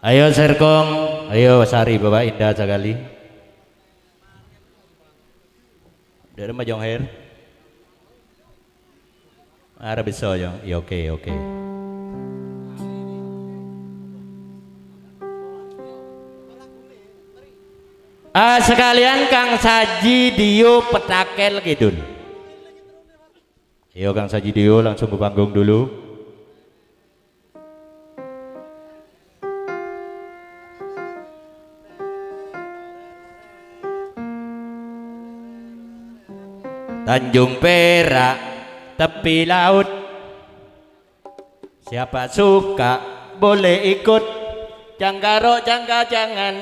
Ayo Serkong, ayo Sari Bapak Indah sekali. Dari Majong Hair. Ada bisa yang, ya oke oke. Sekalian Kang Saji Dio Petakel Kidul. Ayo Kang Saji Dio langsung ke panggung dulu. Tanjung Perak, tepi laut, siapa suka boleh ikut. Jangkaro jangka jangan,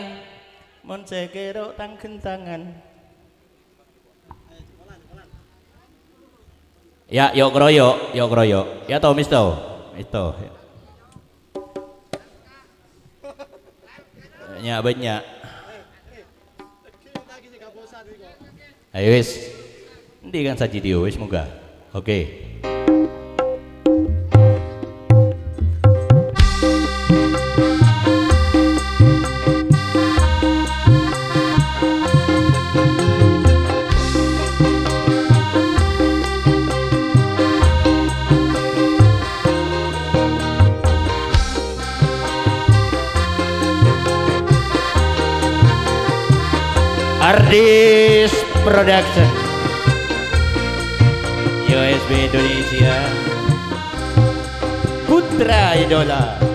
mon sekero tangken tangan. Ya, yuk kroyok. Ya toh misto. Ya banyak. Ayo wis. Nanti kan Saji Dio wis moga. Oke. Ardis Production USB Indonesia Putra Idola.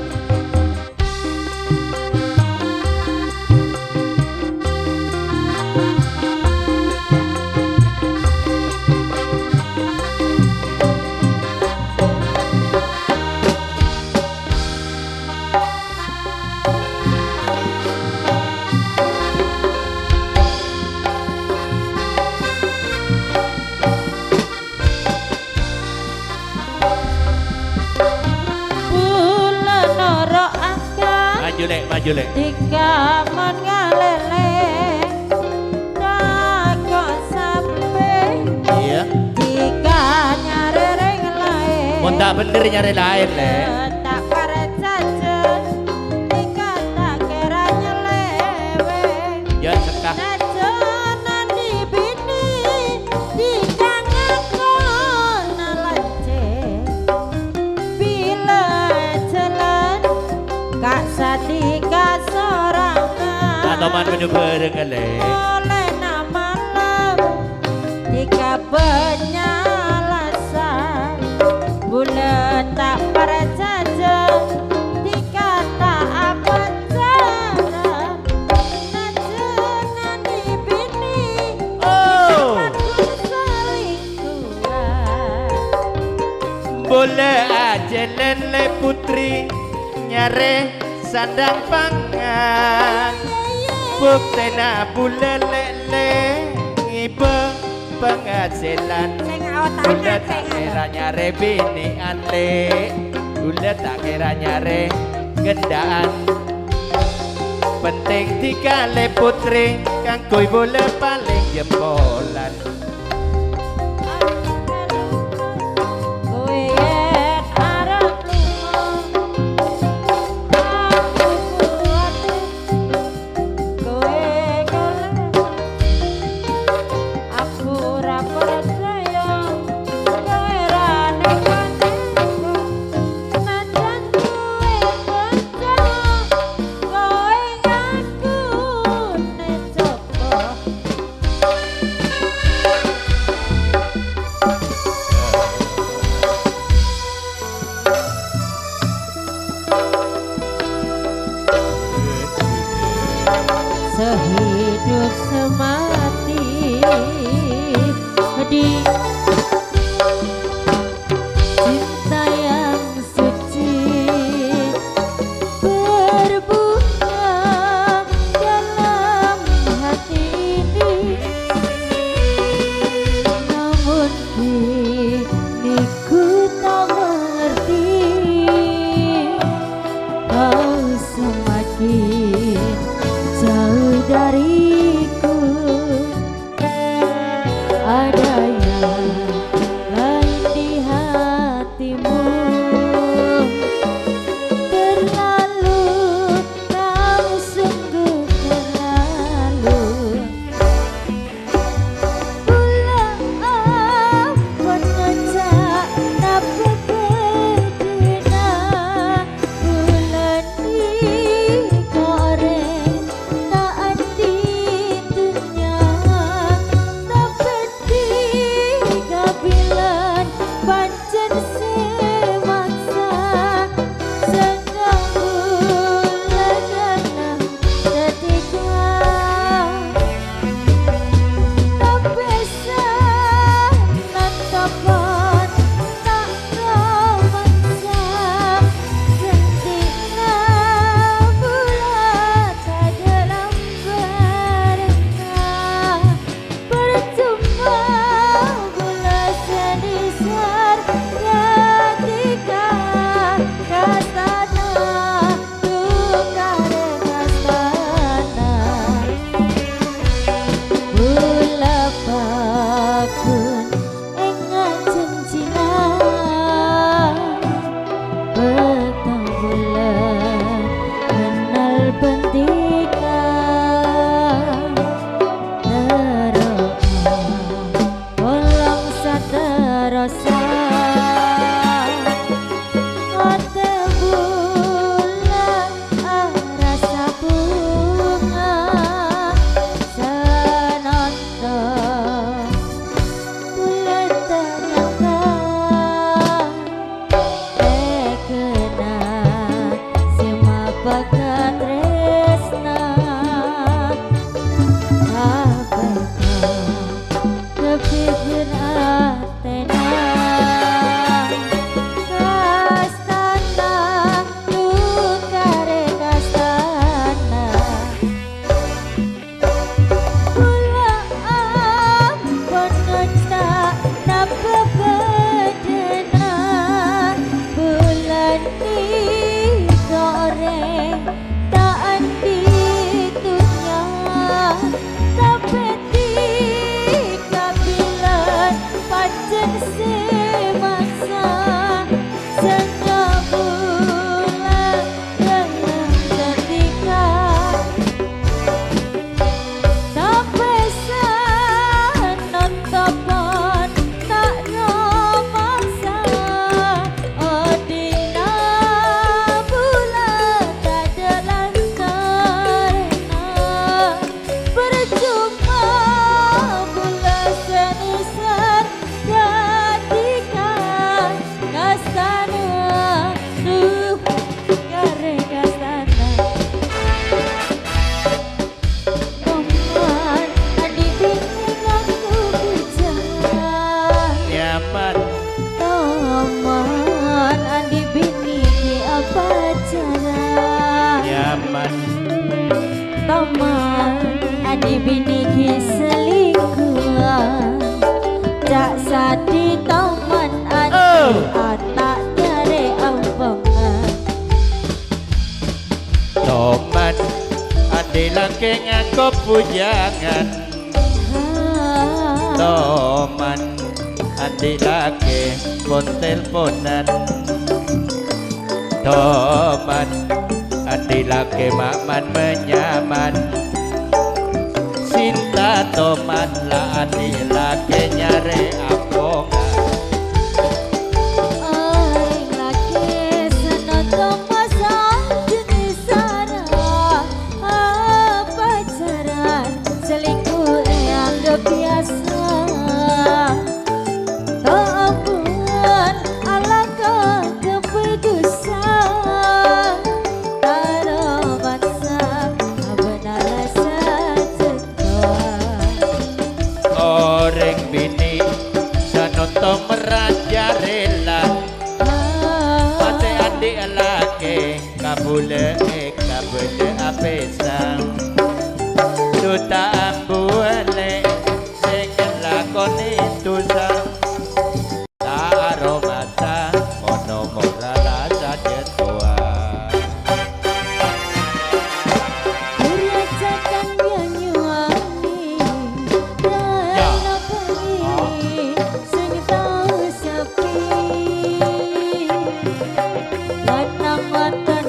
Maju lek. Tiga mon ngalele kok sampai. Iya. Tiga nyari ring lain. Mon tak bener nyari lain lek. Tak pare jajan. Tiga tak kira nyelewe. Ya sekah. Najonan di bini. Tiga ngakon nalance. Bila jalan Kak Sadika sorangan. Teman menu bareng lek. Oleh nama malam tiga penyalasan. Bulan tak para jajan tiga tak apa cara. Najunan di bini Oh. selingkuhan. Boleh aja lele putri nyare sandang pangan. Buktena bule lele ngibe penghasilan. Bule tak kira nyare bini ane. Bule tak kira nyare gendaan. Penting dikale putri kanggo bule paling jempolan. Laki nganggo bujangan Toman adik laki pun teleponan Toman adik laki makman menyaman Sinta toman lah adik laki nyari apongan kabule apesang duta ambuane sing lakoni tusang ta aromasa ono morala sajetua Urajakan nyuwangi dana pengi sing tau sepi lanang watan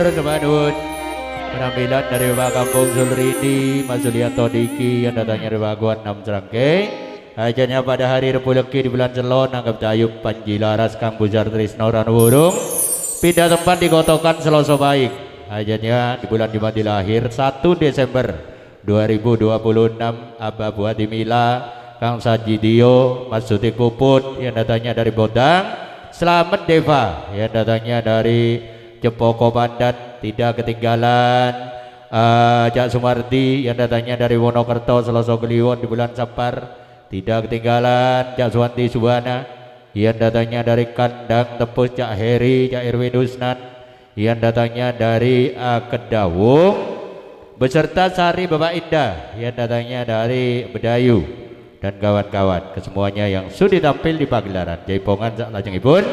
Kemanut penampilan dari Bapak Kampung Zulridi Mas Zulianto Diki yang datangnya dari Baguan 6 Serangke ajarnya pada hari Repu Leki di bulan Celon anggap Dayuk Panji Laras Kang Bujar Trisno Ranwurung pindah tempat di Kotokan Seloso Baik ajarnya di bulan dimati lahir 1 Desember 2026 Abah Buati Mila Kang Sajidio Mas Suti Kuput yang datangnya dari Bodang Selamat Deva yang datangnya dari Jepoko Pandan tidak ketinggalan Cak Sumardi yang datangnya dari Wonokerto Seloso Kliwon di bulan Sapar tidak ketinggalan Cak Suwanti Subhana yang datangnya dari Kandang Tepus Cak Heri Cak Irwin Usnan yang datangnya dari Akedawung beserta Sari Bapak Indah yang datangnya dari Bedayu dan kawan-kawan kesemuanya yang sudah tampil di pagelaran Jaipongan sak lajengipun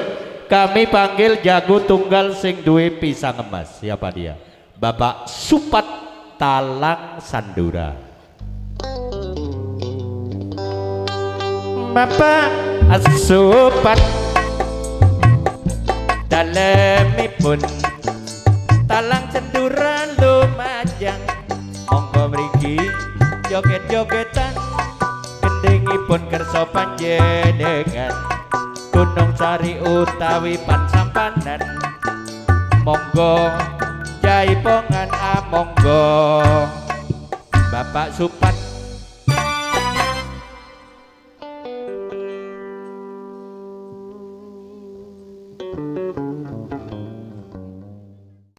kami panggil jago tunggal sing duwe pisang emas. Siapa dia? Bapak Supat Talang Sandura. Bapak Supat dalemipun Talang Sandura lumajang monggo mriki joget-jogetan gendingipun kersa panjenengan Gunung Sari utawi Pansampanan monggo Jaipongan monggo Bapak Supat.